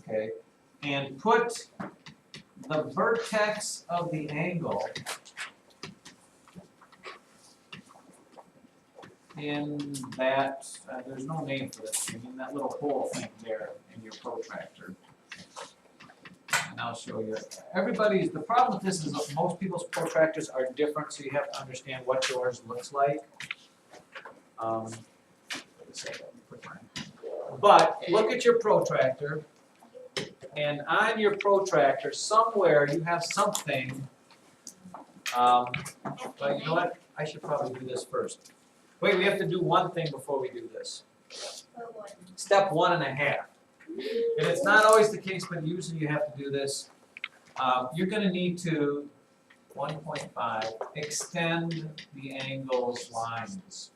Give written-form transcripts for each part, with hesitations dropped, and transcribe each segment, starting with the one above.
Okay, and put the vertex of the angle in that, there's no name for this thing, in that little hole thing there in your protractor. And I'll show you. The problem with this is that most people's protractors are different, so you have to understand what yours looks like. But look at your protractor, and on your protractor, somewhere you have something, but you know what? I should probably do this first. Wait, we have to do one thing before we do this. Step 1.5. And it's not always the case, but usually you have to do this. You're going to need to, 1.5, extend the angles lines.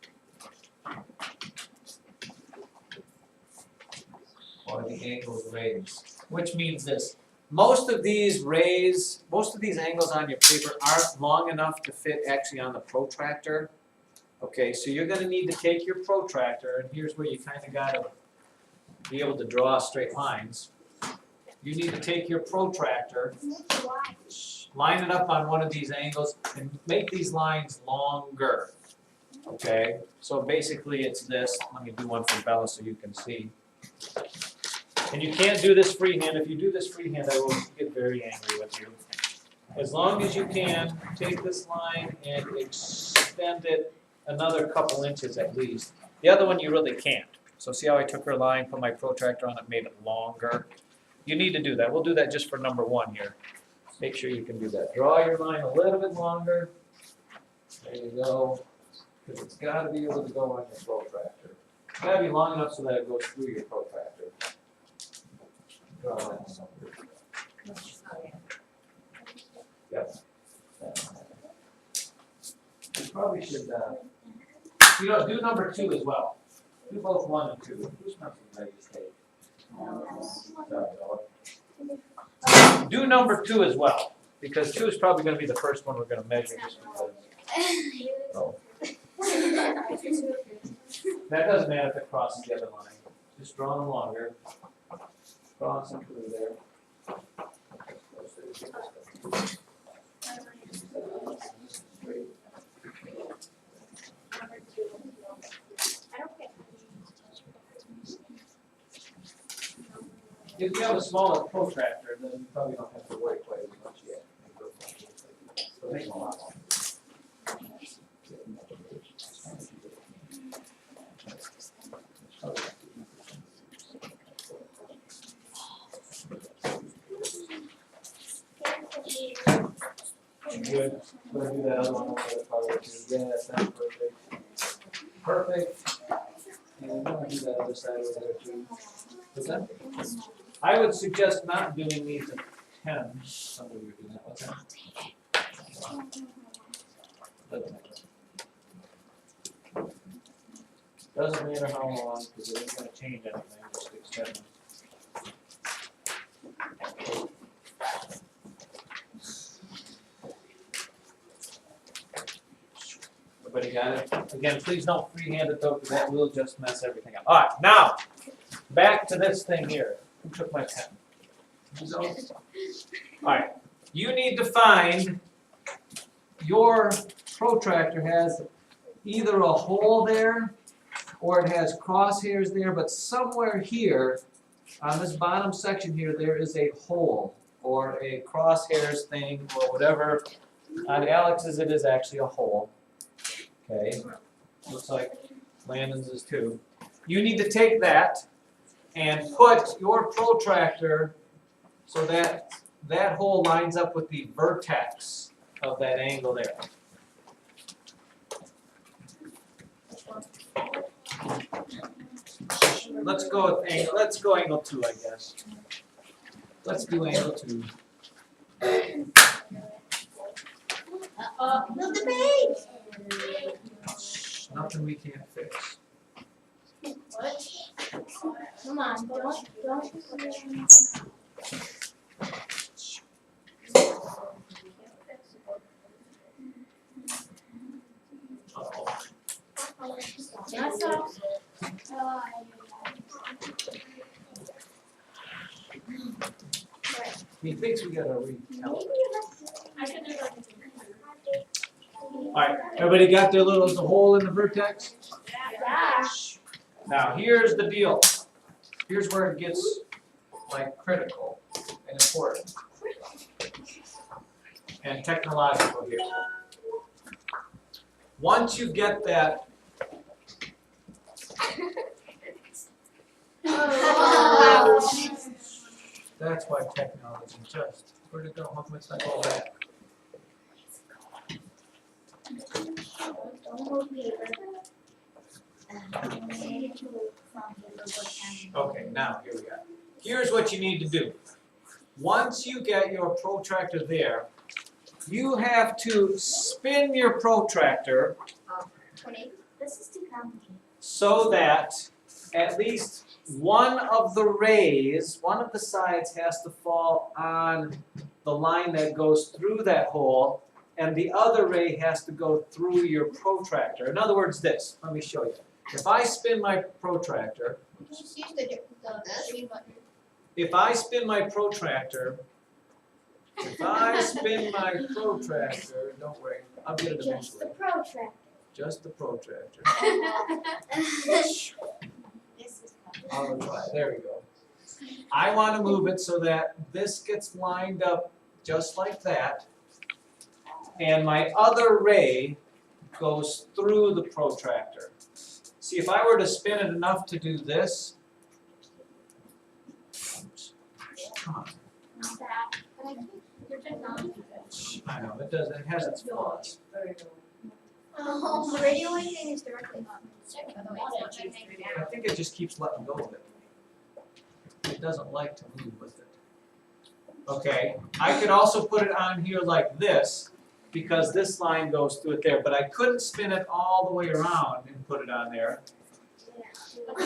Or the angles rays. Which means this. Most of these angles on your paper aren't long enough to fit actually on the protractor. Okay, so you're going to need to take your protractor, and here's where you kind of got to be able to draw straight lines. You need to take your protractor, line it up on one of these angles, and make these lines longer. Okay, so basically it's this. Let me do one for Bella so you can see. And you can't do this freehand. If you do this freehand, I will get very angry with you. As long as you can, take this line and extend it another couple inches at least. The other one you really can't. So see how I took her line, put my protractor on it, made it longer? You need to do that. We'll do that just for number 1 here. Make sure you can do that. Draw your line a little bit longer. There you go. Because it's got to be able to go on your protractor. It's got to be long enough so that it goes through your protractor. Draw that one. Yep. You probably should, do number 2 as well. Do both 1 and 2. Who's number ready to take? Do number 2 as well, because 2 is probably going to be the first one we're going to measure just because. So. That doesn't matter if it crosses the other line. Just draw them longer. Cross them through there. If you have a smaller protractor, then you probably don't have to worry quite as much yet. So make them a lot longer. Good. Let's do that other one over the power too. Yeah, that's perfect. Perfect. And I'm going to do that other side over there too. What's that? I would suggest not doing these at 10. Somebody would do that. What's that? Doesn't matter how long, because it ain't going to change anything. Just extend them. Everybody got it? Again, please don't freehand it though, because that will just mess everything up. All right, now back to this thing here. Who took my pen? All right, you need to find your protractor has either a hole there or it has crosshairs there, but somewhere here on this bottom section here there is a hole or a crosshairs thing or whatever. On Alex's it is actually a hole. Okay, looks like Landon's is too. You need to take that and put your protractor so that that hole lines up with the vertex of that angle there. Let's go with angle. Let's go angle 2, I guess. Let's do angle 2. No debate. Nothing we can't fix. What? Come on, don't. Uh-oh. That's all. He thinks we gotta recalibrate. I should do like Alright, everybody got their little, the hole in the vertex? Yeah. Now, here's the deal. Here's where it gets like critical and important. And technological here. Once you get that, that's why technology just, where'd it go? How come it's not all that? Okay, now, here we go. Here's what you need to do. Once you get your protractor there, you have to spin your protractor This is too complicated. so that at least one of the rays, one of the sides has to fall on the line that goes through that hole, and the other ray has to go through your protractor. In other words, this, let me show you. If I spin my protractor, Just use the green button. if I spin my protractor, don't worry, I'll get it Just the eventually. protractor. Just the protractor. This is I'll try, there we go. I want to move it so that this gets lined up just like that, and my other ray goes through the protractor. See, if I were to spin it enough to do this, come on, not that. Your technology. I know, it does, it has its flaws. Oh, the radio thing is directly on. I think it just keeps letting go of it. It doesn't like to move with it. Okay, I could also put it on here like this, because this line goes through it there, but I couldn't spin it all the way around and put it on there. I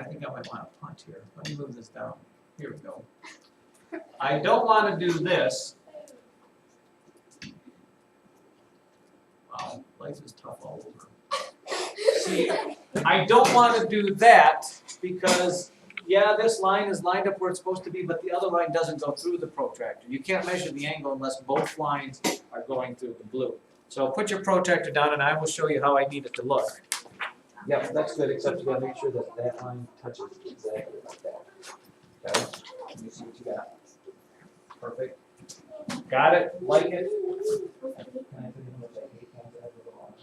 think I might want to punt here. Let me move this down. Here we go. I don't want to do this. Wow, life is tough all over. See, I don't want to do that because, yeah, this line is lined up where it's supposed to be, but the other line doesn't go through the protractor. You can't measure the angle unless both lines are going through the blue. So put your protractor down and I will show you how I need it to look. Yep, that's good, except you gotta make sure that that line touches exactly like that. Okay, let me see what you got. Perfect. Got it? Like it? Can I put in with that 8 times that with a line?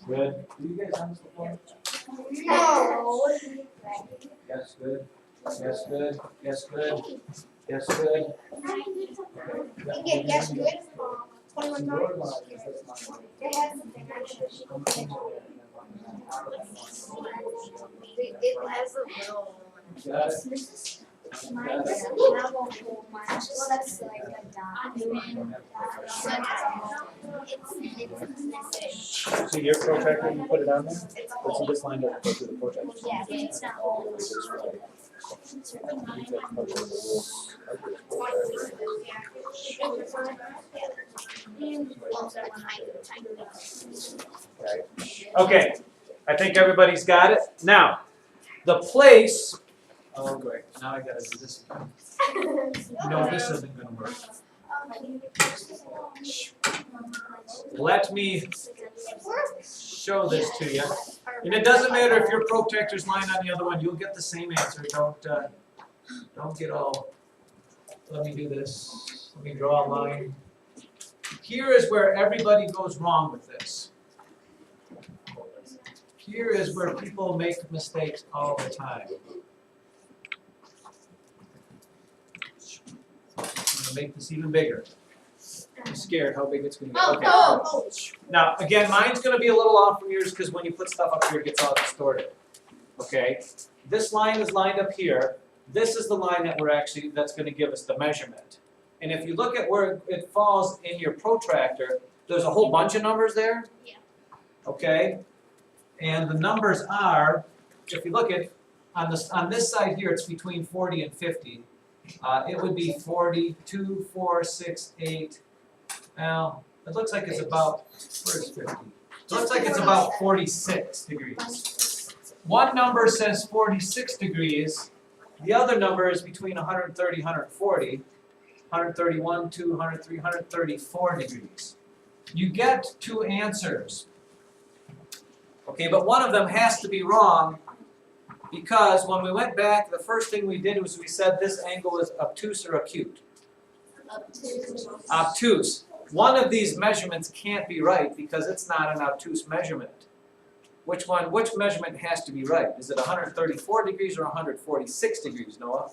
Good. Do you guys done this before? No. Yes, good. Yes, good. Yes, good. Yes, good. You get yes good. 21 times. It has a little. Got it? Mine Got is it? well, that's like a dot. See your protractor, you put it on there? But see this line doesn't go through the protractor. Yeah, but it's not Okay, I think everybody's got it. Now, the place, oh great, now I gotta do this again. No, this isn't gonna work. Let me show this to you. And it doesn't matter if your protractor's lying on the other one, you'll get the same answer. Don't get all, let me do this. Let me draw a line. Here is where everybody goes wrong with this. Here is where people make mistakes all the time. I'm gonna make this even bigger. I'm scared how big it's gonna get. Okay. Oh. Now, again, mine's gonna be a little off from yours because when you put stuff up here, it gets all distorted. Okay? This line is lined up here. This is the line that that's gonna give us the measurement. And if you look at where it falls in your protractor, there's a whole bunch of numbers there. Yeah. Okay? And the numbers are, if you look at, on this side here, it's between 40 and 50. It would be 42, 4, 6, 8. Well, it looks like it's about, where's 50? It looks like it's about 46 degrees. One number says 46 degrees, The other number is between 130, 140, 131, 2, 103, 134 degrees. You get two answers. Okay, but one of them has to be wrong because when we went back, the first thing we did was we said this angle is obtuse or acute. Obtuse. One of these measurements can't be right because it's not an obtuse measurement. Which measurement has to be right? Is it 134 degrees or 146 degrees, Noah?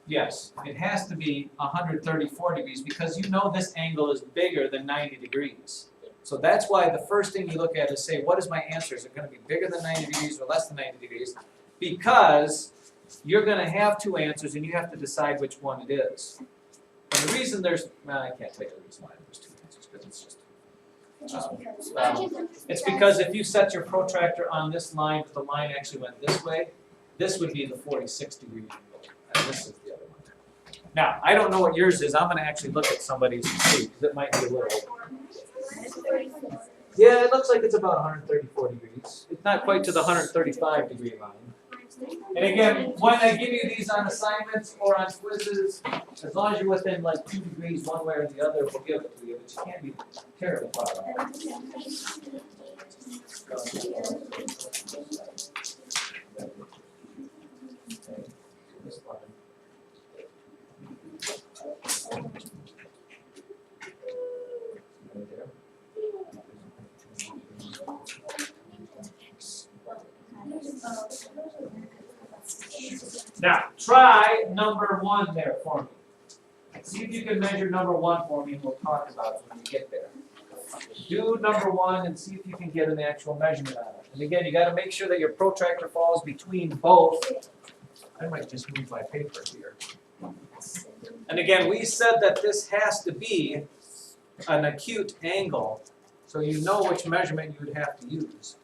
Yes, it has to be 134 degrees because you know this angle is bigger than 90 degrees. So that's why the first thing you look at is say, what is my answer? Is it going to be bigger than 90 degrees or less than 90 degrees? Because you're going to have two answers and you have to decide which one it is. And the reason I can't tell you the reason why there's two answers because it's just. It's because if you set your protractor on this line, but the line actually went this way, this would be the 46 degree angle, and this is the other one. Now, I don't know what yours is. I'm going to actually look at somebody's and see, because it might be a little. Yeah, it looks like it's about 134 degrees. It's not quite to the 135 degree line. And again, when I give you these on assignments or on quizzes, as long as you're within like 2 degrees one way or the other, we'll give it to you, but you can't be terribly far off. Now, try number 1 there for me. See if you can measure number 1 for me, and we'll talk about it when we get there. Do number 1 and see if you can get an actual measurement on it. And again, you got to make sure that your protractor falls between both. I might just move my paper here. And again, we said that this has to be an acute angle, so you know which measurement you would have to use.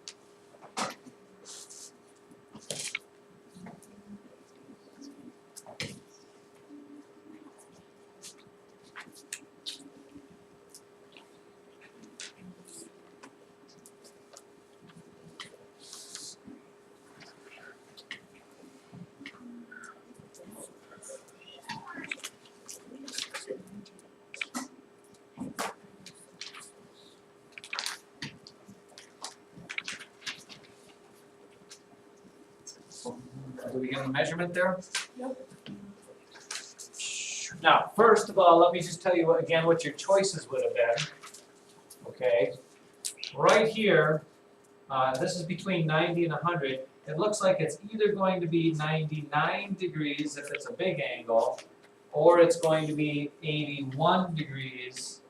Do we get a measurement there? Yep. Now, first of all, let me just tell you again what your choices would have been. Okay, right here, this is between 90 and 100. It looks like it's either going to be 99 degrees if it's a big angle, or it's going to be 81 degrees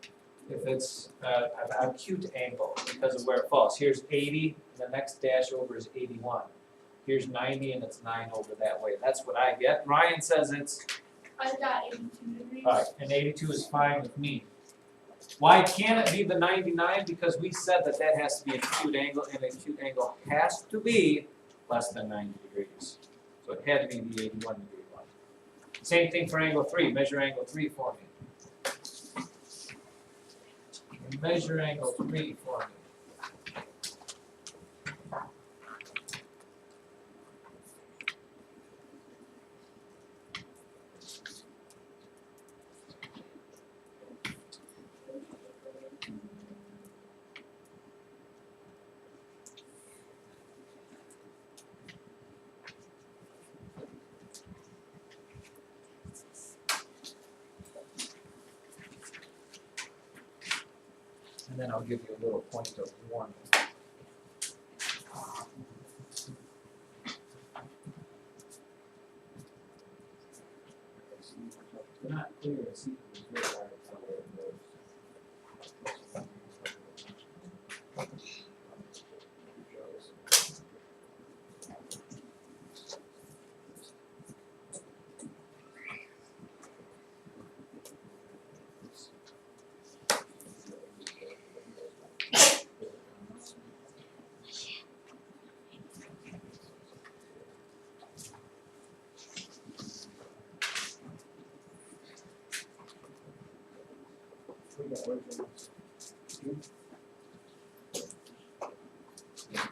if it's an acute angle because of where it falls. Here's 80, and the next dash over is 81. Here's 90 and it's 9 over that way. That's what I get. Ryan says it's, I got 82 degrees. alright, and 82 is fine with me. Why can't it be the 99? Because we said that that has to be an acute angle, and an acute angle has to be less than 90 degrees. So it had to be the 81 degree one. Same thing for angle 3. Measure angle 3 for me. And measure angle 3 for me. And then I'll give you a little point of warning. It's not clear. See, it's very hard to tell where it goes.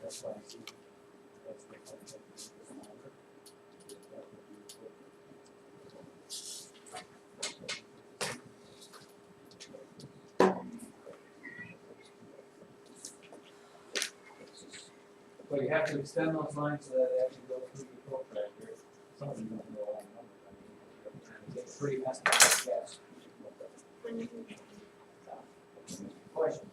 That's why I see that's the concept. have to extend those lines so that they actually go through your protractor. Some of you don't know all the numbers, I mean, you're trying to get pretty estimated guess. Question?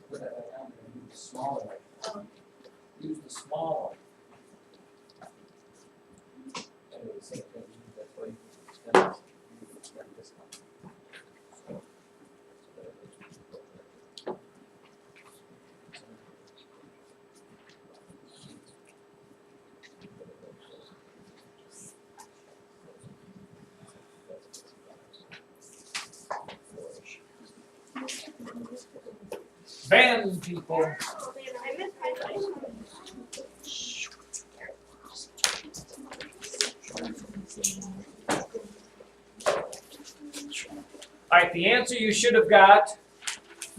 Put that down there and use the smaller one. Use the small one. And do the same thing, that's why you extend this, you extend this one. Band people. Oh man, I missed my place. Alright, the answer you should have got,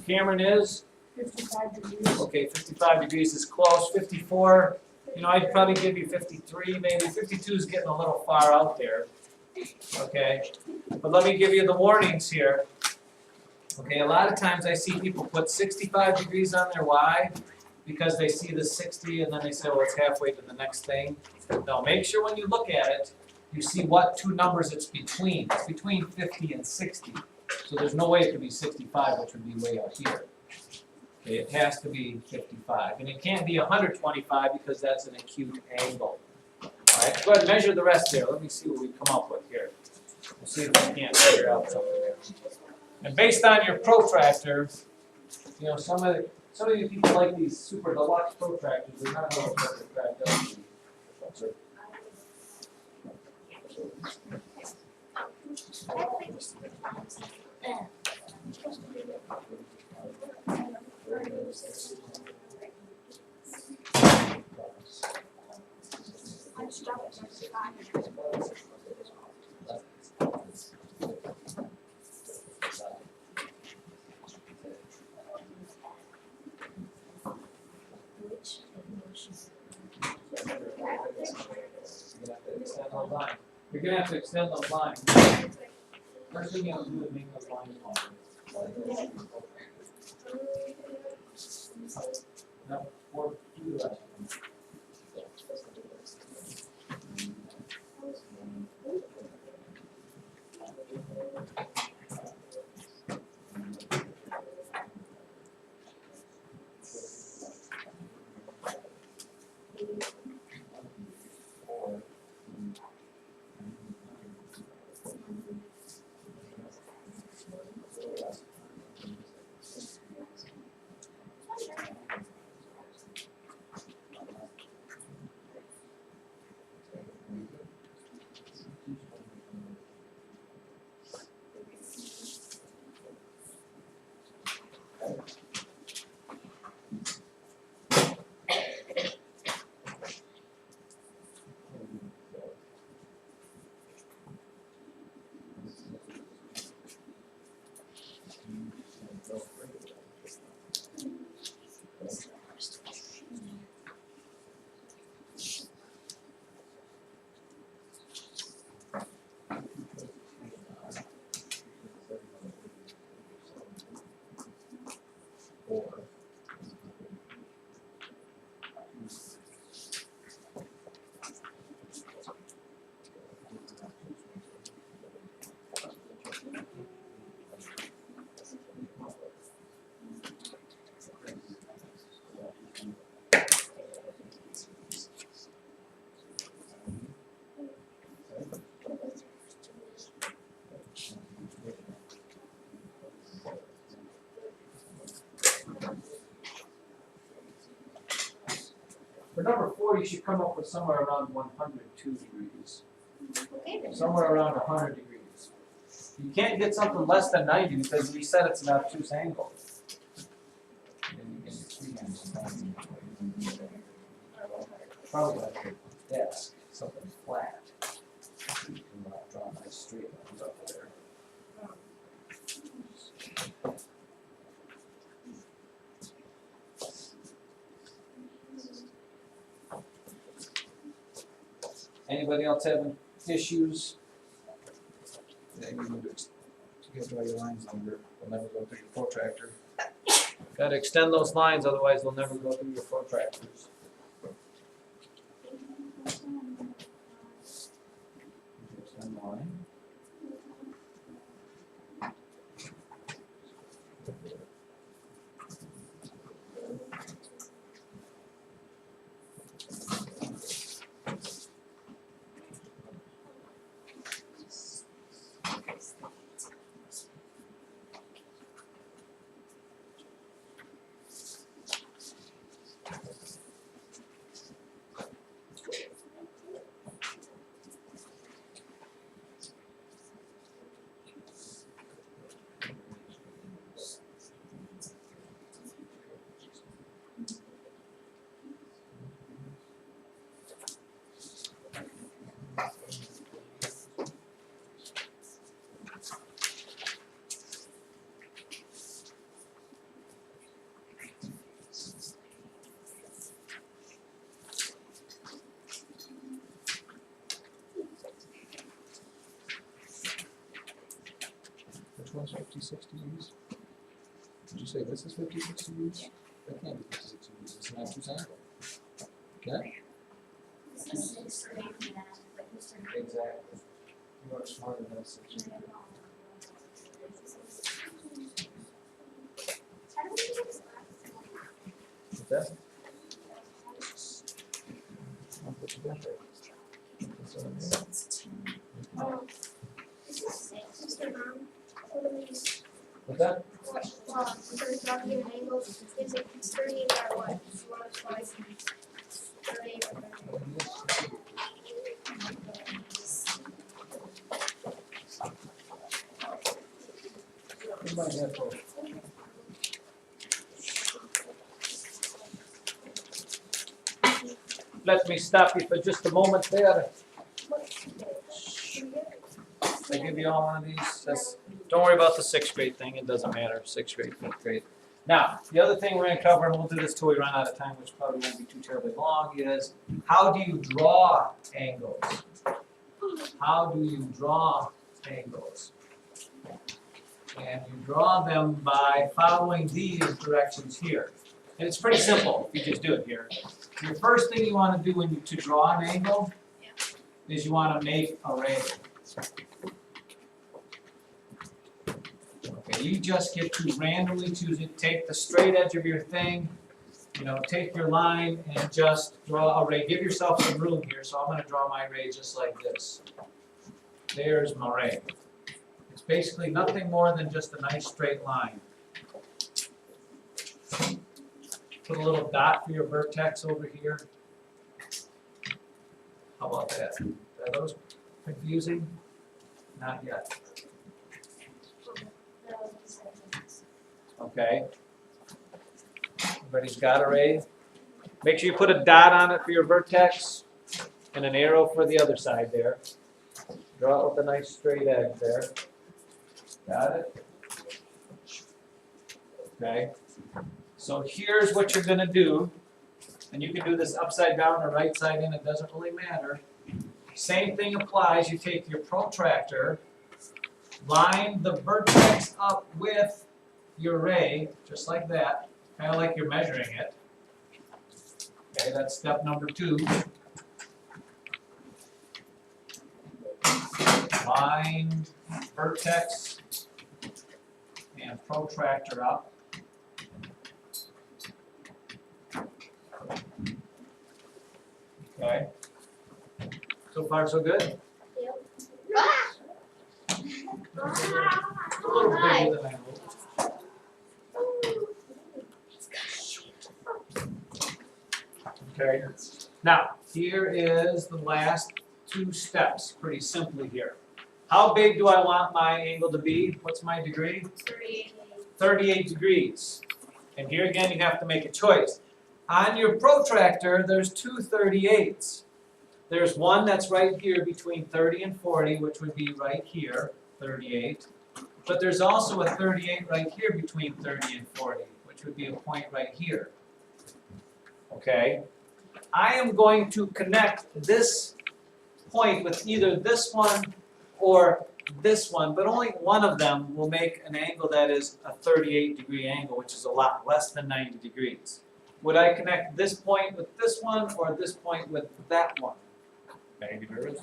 Cameron, is? 55 degrees. Okay, 55 degrees is close. 54, you know, I'd probably give you 53, maybe. 52 is getting a little far out there. Okay, but let me give you the warnings here. Okay, a lot of times I see people put 65 degrees on their Y because they see the 60 and then they say, well, it's halfway to the next thing. No, make sure when you look at it, you see what two numbers it's between. It's between 50 and 60. So there's no way it could be 65, which would be way out here. Okay, it has to be 55. And it can't be 125 because that's an acute angle. Alright, go ahead and measure the rest there. Let me see what we come up with here. We'll see if we can't figure out something there. And based on your protractor, you know, some of you people like these super deluxe protractors, they're not going to protract out. You're gonna have to extend those lines. First thing you have to do is make those lines longer. No, or do the rest. For number 4, you should come up with somewhere around 102 degrees. Okay, then. Somewhere around 100 degrees. You can't get something less than 90 because we said it's an obtuse angle. Probably like a desk, something flat. You can draw a nice straight lines up there. Anybody else having issues. Yeah, you need to draw your lines longer, they'll never go through your protractor. Gotta extend those lines, otherwise they'll never go through your protractors. Extend the line. Which one's 56 degrees? Did you say this is 56 degrees? That can't be 56 degrees, it's an acute angle. Okay? Exactly. You are smarter than 6 degrees. What's that? I'll put you back there. That's what I mean. What's that? It's 38 by what? Twice. 38 by what? You might have to. Let me stop you for just a moment there. I give you all one of these. Don't worry about the 6th grade thing. It doesn't matter. 6th grade, 5th grade. Now, the other thing we're going to cover, and we'll do this till we run out of time, which probably won't be too terribly long, is how do you draw angles? How do you draw angles? And you draw them by following these directions here. And it's pretty simple if you just do it here. Your first thing you want to do when to draw an angle is you want to make a ray. Okay, you just get to randomly choose it. Take the straight edge of your thing, take your line and just draw a ray. Give yourself some room here, so I'm going to draw my ray just like this. There's my ray. It's basically nothing more than just a nice straight line. Put a little dot for your vertex over here. How about that? Are those confusing? Not yet. Okay. Everybody's got a ray? Make sure you put a dot on it for your vertex and an arrow for the other side there. Draw it with a nice straight edge there. Got it? Okay. So here's what you're going to do. And you can do this upside down or right side in. It doesn't really matter. Same thing applies. You take your protractor, line the vertex up with your ray, just like that, kind of like you're measuring it. Okay, that's step number 2. Line vertex and protractor up. Okay. So far, so good? Yep. A little bigger than I hoped. Okay. Now, here is the last 2 steps, pretty simply here. How big do I want my angle to be? What's my degree? 38 degrees. And here again, you have to make a choice. On your protractor, there's 2 38s. There's one that's right here between 30 and 40, which would be right here, 38. But there's also a 38 right here between 30 and 40, which would be a point right here. Okay? I am going to connect this point with either this one or this one, but only one of them will make an angle that is a 38-degree angle, which is a lot less than 90 degrees. Would I connect this point with this one or this point with that one? 90 degrees.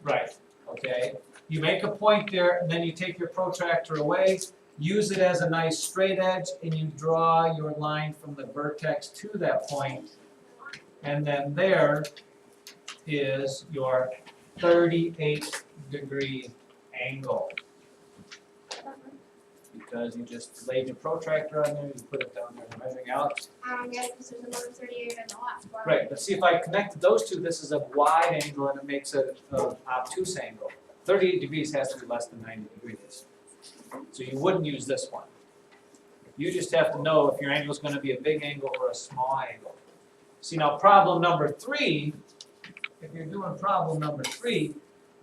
Right, okay. You make a point there, and then you take your protractor away, use it as a nice straight edge, and you draw your line from the vertex to that point. And then there is your 38-degree angle. Because you just laid your protractor on there, you put it down there and measuring out. Yeah, because there's another 38 on the last one. Right, but see if I connected those two, this is a wide angle and it makes a obtuse angle. 38 degrees has to be less than 90 degrees. So you wouldn't use this one. You just have to know if your angle is going to be a big angle or a small angle. See now problem number 3, if you're doing problem number 3,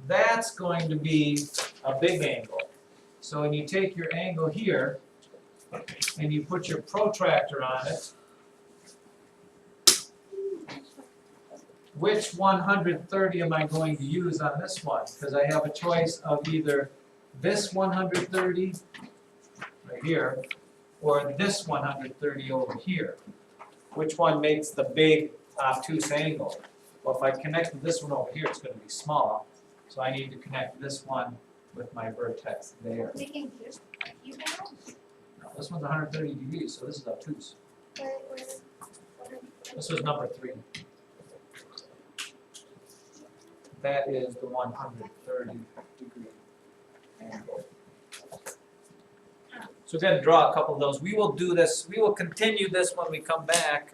that's going to be a big angle. So when you take your angle here and you put your protractor on it, which 130 am I going to use on this one? Because I have a choice of either this 130 right here or this 130 over here. Which one makes the big obtuse angle? Well, if I connect this one over here, it's going to be small. So I need to connect this one with my vertex there. Making just you know? Now, this one's 130 degrees, so this is obtuse. This was number 3. That is the 130 degree angle. So we're going to draw a couple of those. We will do this, we will continue this when we come back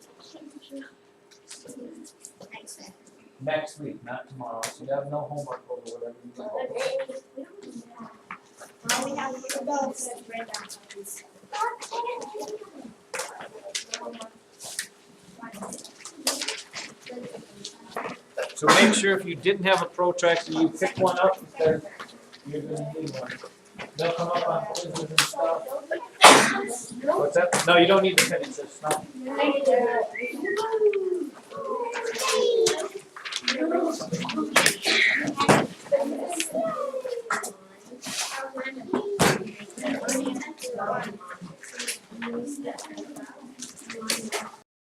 next week, not tomorrow. So you have no homework over whatever you do. Well, we have to go to the breakdown. So make sure if you didn't have a protractor, you pick one up because you're going to need one. They'll come up on quizzes and stuff. What's that? No, you don't need to finish this. No.